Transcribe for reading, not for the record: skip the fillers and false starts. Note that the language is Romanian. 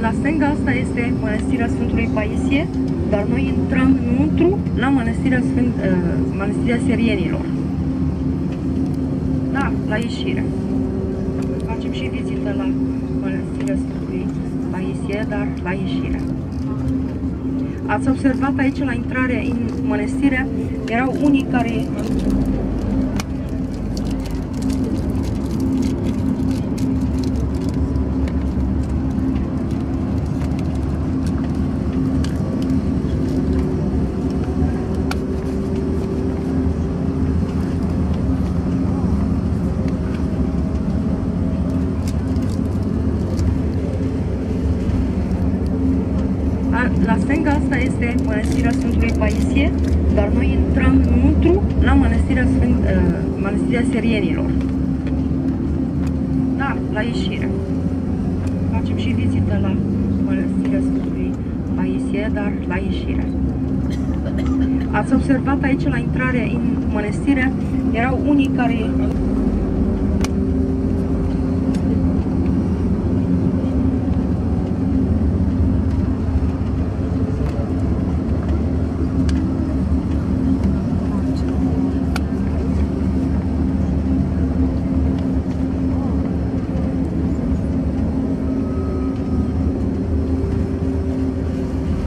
La stânga asta este Mănăstirea Sfântului Paisie, dar noi intrăm înăuntru la Mănăstirea Sirienilor. Da, la ieșire. Facem și vizită la Mănăstirea Sfântului Paisie, dar la ieșire. Ați observat aici la intrarea în mănăstire, erau unii care la stânga asta este Mănăstirea Sfântului Paisie, dar noi intrăm înăuntru la Mănăstirea Sirienilor. Da, la ieșire. Facem și vizită la Mănăstirea Sfântului Paisie, dar la ieșire. Ați observat aici la intrarea în mănăstire, erau unii care